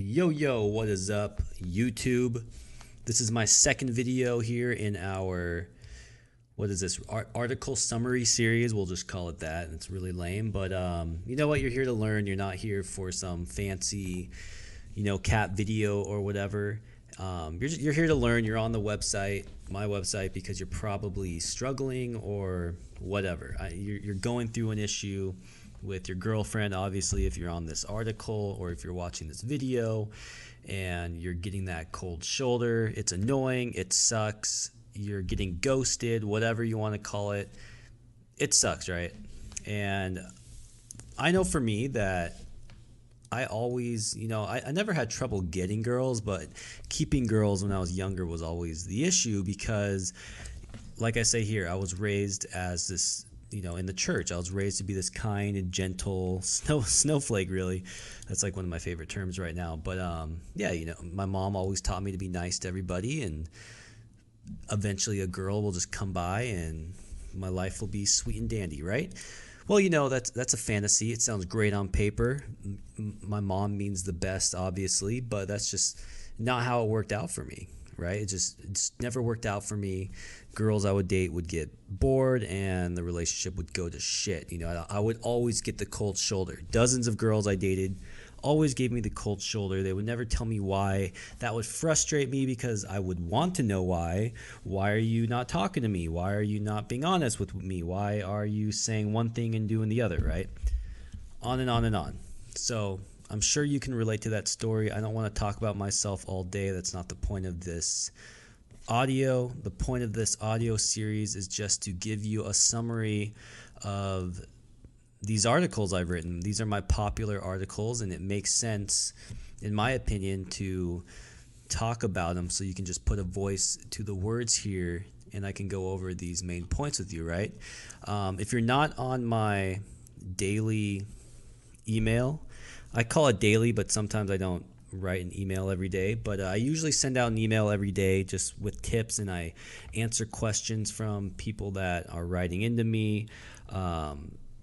Yo, what is up, YouTube? This is my second video here in our, what is this, article summary series. We'll just call it that. It's really lame, but you know what? You're here to learn. You're not here for some fancy, cat video or whatever. You're here to learn. You're on the website, my website, because you're probably struggling or whatever. You're going through an issue with your girlfriend, obviously, if you're on this article or if you're watching this video and you're getting that cold shoulder. It's annoying. It sucks. You're getting ghosted, whatever you want to call it. It sucks, right? And I know for me that I always, I never had trouble getting girls, but keeping girls when I was younger was always the issue because, like I say here, I was raised as this, in the church. I was raised to be this kind and gentle snowflake, really. That's like one of my favorite terms right now. But yeah, my mom always taught me to be nice to everybody, and eventually a girl will just come by and my life will be sweet and dandy, right? Well, that's a fantasy. It sounds great on paper. My mom means the best, obviously, but that's just not how it worked out for me, right? It's never worked out for me. Girls I would date would get bored and the relationship would go to shit. I would always get the cold shoulder. Dozens of girls I dated always gave me the cold shoulder. They would never tell me why. That would frustrate me because I would want to know why. Why are you not talking to me? Why are you not being honest with me? Why are you saying one thing and doing the other, right? On and on and on. So I'm sure you can relate to that story. I don't want to talk about myself all day. That's not the point of this audio. The point of this audio series is just to give you a summary of these articles I've written. These are my popular articles, and it makes sense, in my opinion, to talk about them so you can just put a voice to the words here and I can go over these main points with you, right? If you're not on my daily email, I call it daily, but sometimes I don't write an email every day, but I usually send out an email every day just with tips, and I answer questions from people that are writing into me.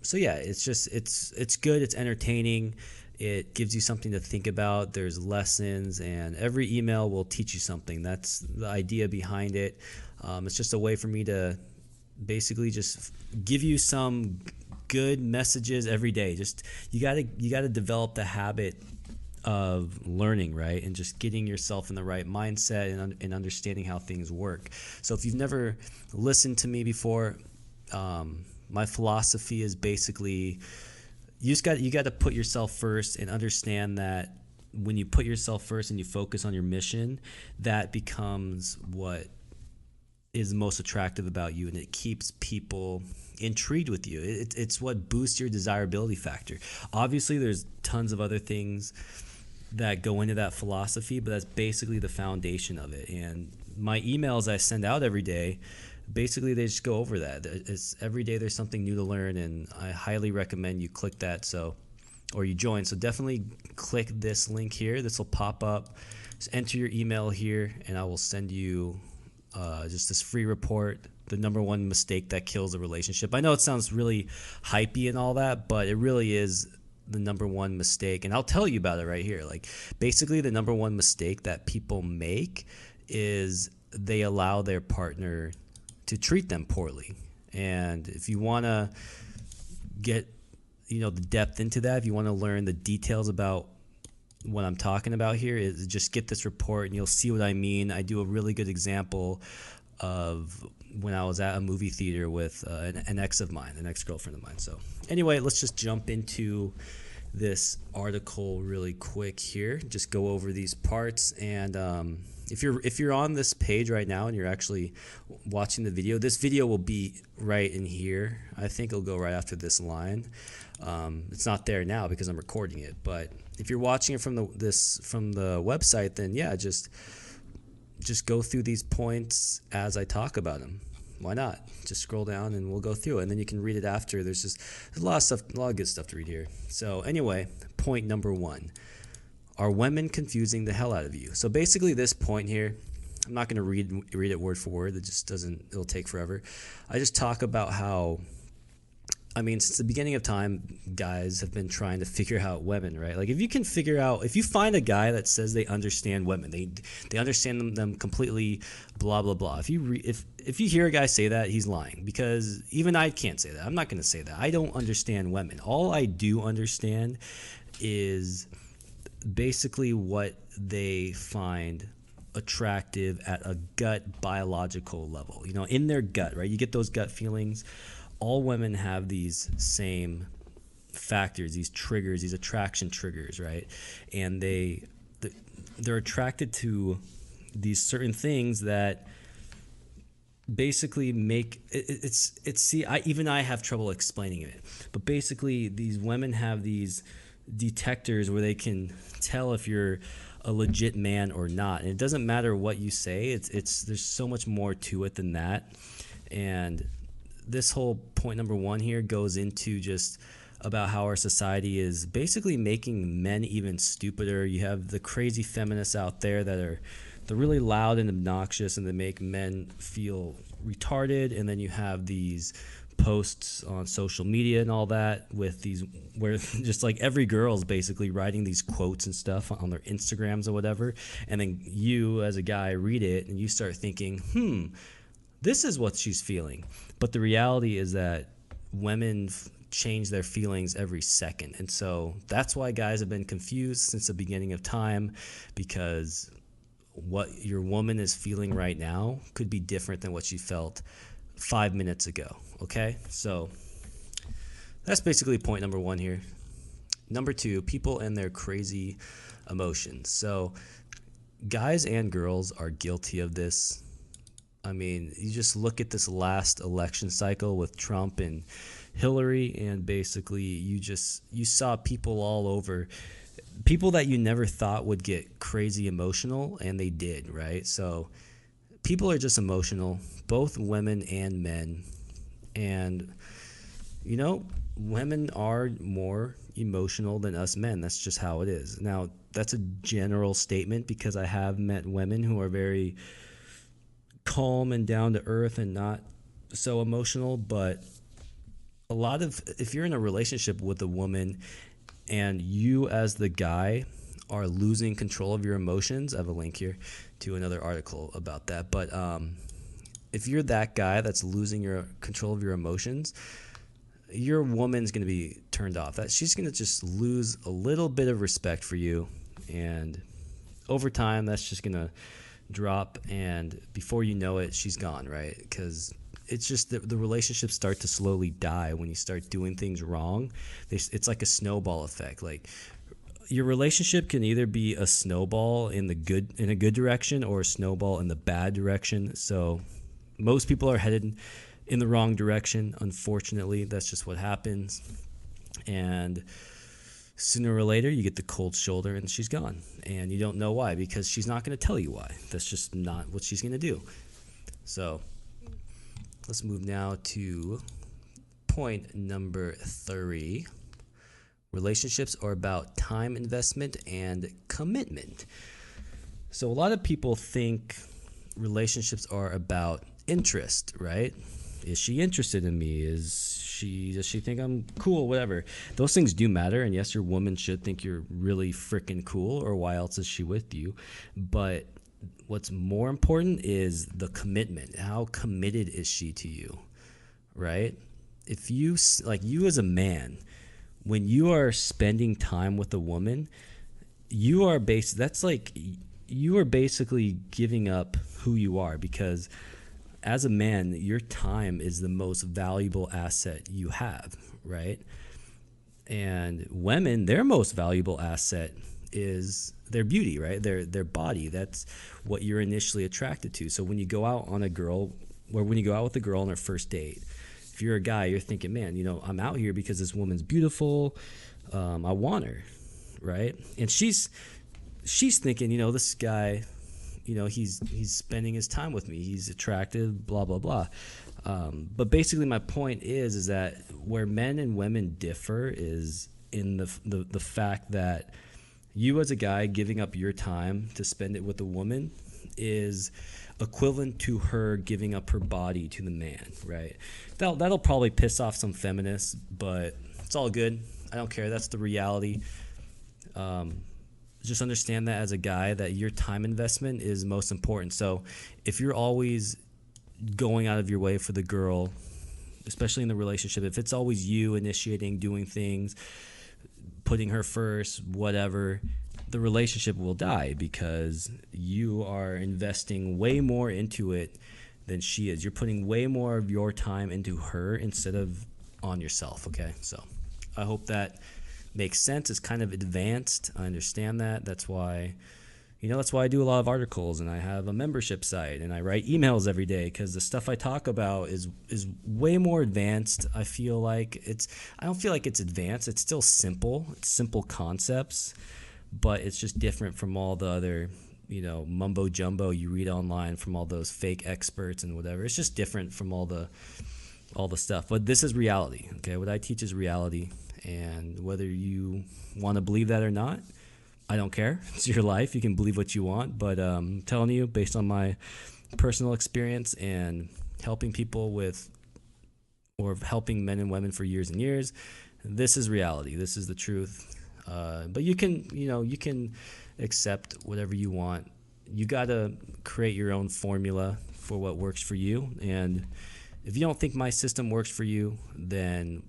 So yeah, it's good. It's entertaining. It gives you something to think about. There's lessons, and every email will teach you something. That's the idea behind it. It's just a way for me to basically just give you some good messages every day. Just you gotta develop the habit of learning, right? And just getting yourself in the right mindset and understanding how things work. So if you've never listened to me before, my philosophy is basically you got to put yourself first and understand that when you put yourself first and you focus on your mission, that becomes what is most attractive about you, and it keeps people intrigued with you. It's what boosts your desirability factor. Obviously, there's tons of other things that go into that philosophy, but that's basically the foundation of it. And my emails I send out every day, basically they just go over that. It's every day there's something new to learn, and I highly recommend you click that or you join. So definitely click this link here. This will pop up. Just enter your email here, and I will send you just this free report, the number one mistake that kills a relationship. I know it sounds really hypey and all that, but it really is the number one mistake, and I'll tell you about it right here. Like, basically the number one mistake that people make is they allow their partner to treat them poorly. And if you want to get the depth into that, if you want to learn the details about what I'm talking about here, is just get this report and you'll see what I mean. I do a really good example of when I was at a movie theater with an ex-girlfriend of mine. So anyway, let's just jump into this article really quick here. Just go over these parts, and if you're on this page right now and you're actually watching the video, this video will be right in here. I think it'll go right after this line. It's not there now because I'm recording it, but if you're watching it from the website, then yeah, just go through these points as I talk about them. Why not? Just scroll down and we'll go through it, and then you can read it after. There's a lot of stuff, a lot of good stuff to read here. So anyway, point number 1. Are women confusing the hell out of you? So basically this point here, I'm not going to read it word for word. It'll take forever. I just talk about how I mean, since the beginning of time, guys have been trying to figure out women, right? Like, if you can figure out, if you find a guy that says they understand women, they understand them completely, blah blah blah. If you hear a guy say that, he's lying, because even I can't say that. I'm not going to say that. I don't understand women. All I do understand is basically what they find attractive at a gut biological level. You know, in their gut, right? You get those gut feelings. All women have these same factors, these triggers, these attraction triggers, right? And they're attracted to these certain things that basically make it's see, I have trouble explaining it, but basically these women have these detectors where they can tell if you're a legit man or not, and it doesn't matter what you say. It's there's so much more to it than that. And this whole point number one here goes into just about how our society is basically making men even stupider. You have the crazy feminists out there that are they're really loud and obnoxious, and they make men feel retarded. And then you have these posts on social media and all that with these where just like every girl's basically writing these quotes and stuff on their Instagrams or whatever, and then you as a guy read it and you start thinking, this is what she's feeling. But the reality is that women change their feelings every second. And so that's why guys have been confused since the beginning of time, because what your woman is feeling right now could be different than what she felt 5 minutes ago. Okay? So that's basically point number one here. Number two, people and their crazy emotions. So guys and girls are guilty of this. I mean, you just look at this last election cycle with Trump and Hillary, and basically you saw people all over, people that you never thought would get crazy emotional, and they did, right? So people are just emotional, both women and men. And, you know, women are more emotional than us men. That's just how it is. Now, that's a general statement, because I have met women who are very calm and down to earth and not so emotional. But a lot of, if you're in a relationship with a woman and you as the guy are losing control of your emotions, I have a link here to another article about that. But if you're that guy that's losing your control of your emotions, your woman's going to be turned off. That she's going to just lose a little bit of respect for you, and over time that's just going to drop, and before you know it, she's gone, right? Because it's just the relationships start to slowly die when you start doing things wrong. It's like a snowball effect. Like, your relationship can either be a snowball in a good direction, or a snowball in the bad direction. So most people are headed in the wrong direction. Unfortunately, that's just what happens. And sooner or later, you get the cold shoulder and she's gone. And you don't know why, because she's not going to tell you why. That's just not what she's going to do. So let's move now to point number 3. Relationships are about time investment and commitment. So a lot of people think relationships are about interest, right? Is she interested in me? Does she think I'm cool? Whatever. Those things do matter, and yes, your woman should think you're really freaking cool, or why else is she with you? But what's more important is the commitment. How committed is she to you, right? If you, like, you as a man, when you are spending time with a woman, you are basically giving up who you are, because as a man, your time is the most valuable asset you have, right? And women, their most valuable asset is their beauty, right? Their body. That's what you're initially attracted to. So when you go out with a girl on her first date, if you're a guy, you're thinking, man, I'm out here because this woman's beautiful. I want her, right? And she's thinking, this guy, he's spending his time with me. He's attractive, blah, blah, blah. But basically my point is that where men and women differ is in the fact that you as a guy giving up your time to spend it with a woman is equivalent to her giving up her body to the man, right? That'll probably piss off some feminists, but it's all good. I don't care. That's the reality. Just understand that as a guy, that your time investment is most important. So if you're always going out of your way for the girl, especially in the relationship, if it's always you initiating, doing things, putting her first, whatever, the relationship will die because you are investing way more into it than she is. You're putting way more of your time into her instead of on yourself, okay? So I hope that makes sense. It's kind of advanced. I understand that. That's why I do a lot of articles, and I have a membership site, and I write emails every day because the stuff I talk about is way more advanced. I don't feel like it's advanced. It's still simple. It's simple concepts, but it's just different from all the other, mumbo jumbo you read online from all those fake experts and whatever. It's just different from all the stuff. But this is reality, okay? What I teach is reality, and whether you want to believe that or not, I don't care. It's your life. You can believe what you want, but I'm telling you, based on my personal experience and helping people or helping men and women for years and years, this is reality. This is the truth. But you can accept whatever you want. You got to create your own formula for what works for you. And if you don't think my system works for you, then,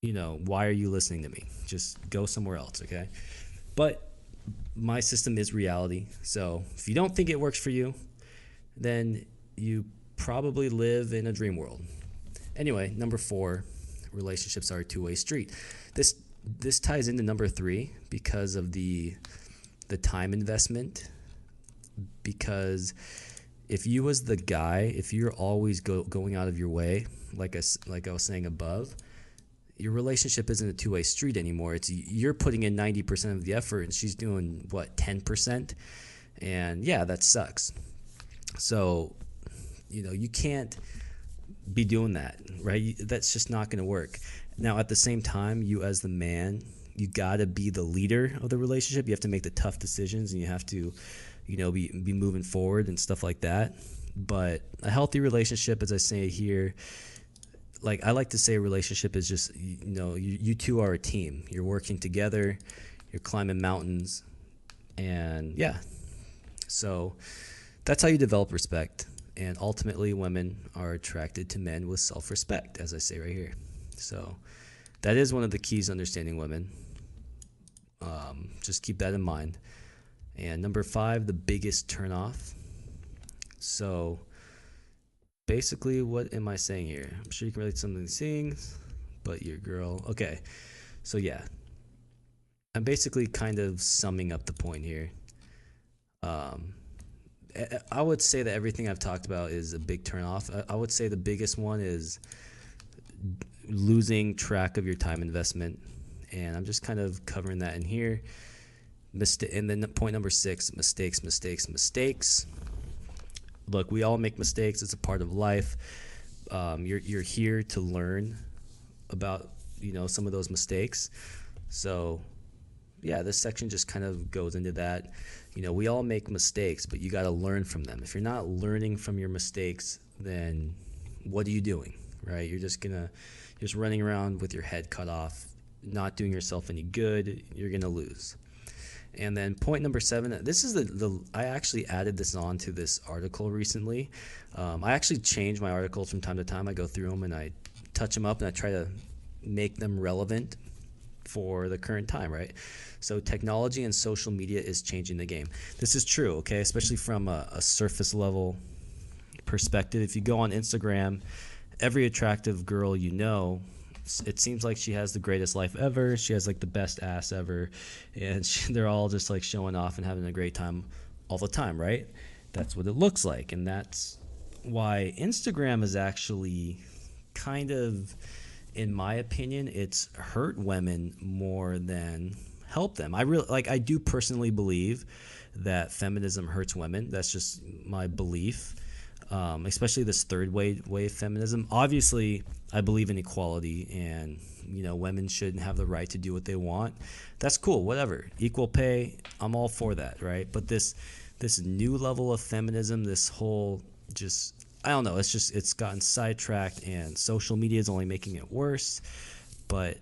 why are you listening to me? Just go somewhere else, okay? But my system is reality. So if you don't think it works for you, then you probably live in a dream world. Anyway, number 4, relationships are a two-way street. This ties into number 3 because of the time investment. Because if you as the guy, if you're always going out of your way, like I was saying above, your relationship isn't a two-way street anymore. It's you're putting in 90% of the effort and she's doing 10%, and yeah, that sucks. So you can't be doing that, right? That's just not going to work. Now at the same time, you as the man, you got to be the leader of the relationship. You have to make the tough decisions, and you have to be moving forward and stuff like that. But a healthy relationship, as I say here, like I like to say, a relationship is just, you two are a team. You're working together, you're climbing mountains, and yeah. So that's how you develop respect. And ultimately, women are attracted to men with self-respect, as I say right here. So that is one of the keys to understanding women. Just keep that in mind. And number 5, the biggest turnoff. So basically, what am I saying here? I'm sure you can relate to some of these things, but your girl. Okay, so yeah, I'm basically kind of summing up the point here. I would say that everything I've talked about is a big turnoff. I would say the biggest one is losing track of your time investment, and I'm just kind of covering that in here. And then point number 6, mistakes. Look, we all make mistakes. It's a part of life. You're here to learn about some of those mistakes. So yeah, this section just kind of goes into that. We all make mistakes, but you got to learn from them. If you're not learning from your mistakes, then what are you doing, right? You're just running around with your head cut off, not doing yourself any good. You're gonna lose. And then point number 7, this is I actually added this on to this article recently. I actually change my articles from time to time. I go through them and I touch them up and I try to make them relevant for the current time, right? So technology and social media is changing the game. This is true, okay? Especially from a surface level perspective. If you go on Instagram, every attractive girl it seems like she has the greatest life ever. She has like the best ass ever, and they're all just like showing off and having a great time all the time, right? That's what it looks like, and that's why Instagram is actually kind of, in my opinion, it's hurt women more than help them. I do personally believe that feminism hurts women. That's just my belief. Especially this third wave feminism. Obviously, I believe in equality, and women should have the right to do what they want. That's cool, whatever. Equal pay, I'm all for that, right? But this this new level of feminism, this whole just, I don't know, it's gotten sidetracked, and social media is only making it worse. But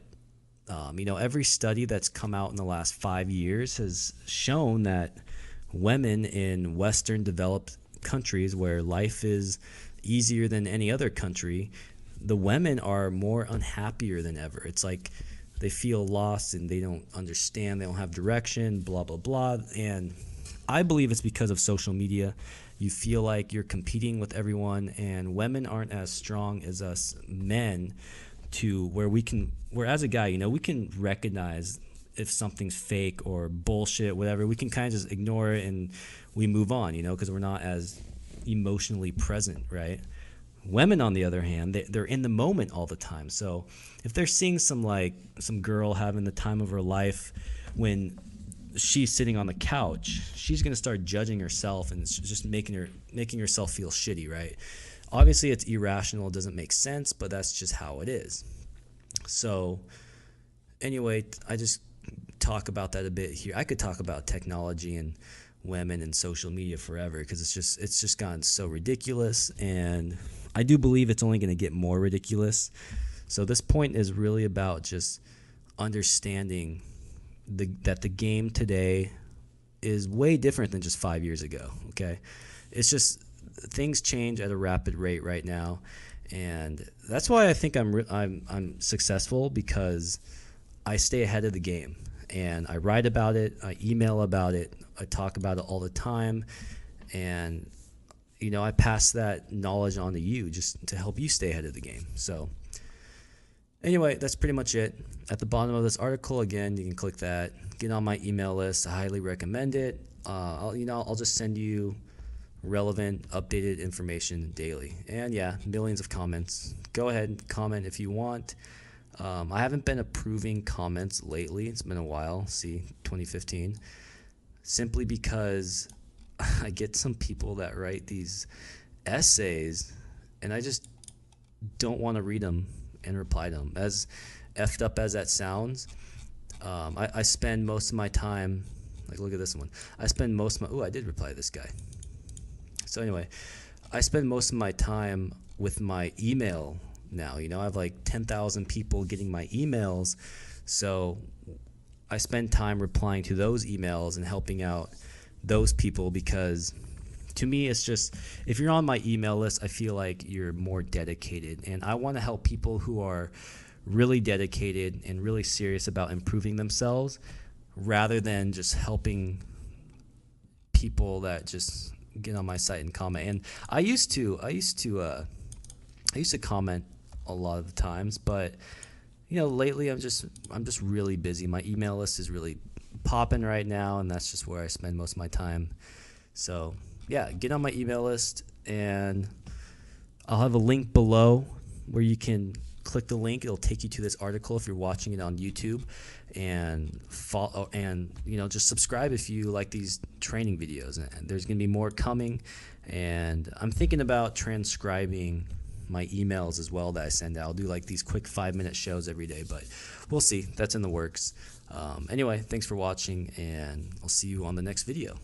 every study that's come out in the last 5 years has shown that women in Western developed countries where life is easier than any other country, the women are more unhappier than ever. It's like they feel lost and they don't understand, they don't have direction, blah, blah, blah. And I believe it's because of social media. You feel like you're competing with everyone, and women aren't as strong as us men to where as a guy, we can recognize if something's fake or bullshit, whatever. We can kind of just ignore it and we move on, because we're not as emotionally present, right? Women, on the other hand, they're in the moment all the time. So if they're seeing some girl having the time of her life when she's sitting on the couch, she's going to start judging herself, and it's just making herself feel shitty, right? Obviously, it's irrational. It doesn't make sense, but that's just how it is. So anyway, I just talk about that a bit here. I could talk about technology and women and social media forever, because it's just gotten so ridiculous, and I do believe it's only going to get more ridiculous. So this point is really about just understanding that the game today is way different than just 5 years ago. Okay, it's just things change at a rapid rate right now, and that's why I think I'm successful, because I stay ahead of the game, and I write about it, I email about it, I talk about it all the time, and I pass that knowledge on to you just to help you stay ahead of the game. So anyway, that's pretty much it. At the bottom of this article, again, you can click that, get on my email list. I highly recommend it. I'll just send you relevant, updated information daily. And yeah, millions of comments. Go ahead and comment if you want. I haven't been approving comments lately. It's been a while. See, 2015. Simply because I get some people that write these essays, and I just don't want to read them and reply to them. As effed up as that sounds, I spend most of my time, like, look at this one. I spend most of my, I did reply to this guy. So anyway, I spend most of my time with my email now. I have like 10,000 people getting my emails. So I spend time replying to those emails and helping out those people, because to me, it's just, if you're on my email list, I feel like you're more dedicated, and I want to help people who are really dedicated and really serious about improving themselves, rather than just helping people that just get on my site and comment. And I used to comment a lot of the times, but lately I'm just really busy. My email list is really popping right now, and that's just where I spend most of my time. So yeah, get on my email list, and I'll have a link below where you can click the link. It'll take you to this article if you're watching it on YouTube, and follow, and just subscribe if you like these training videos. And there's going to be more coming, and I'm thinking about transcribing my emails as well that I send out. I'll do like these quick 5-minute shows every day, but we'll see. That's in the works. Anyway, thanks for watching, and I'll see you on the next video.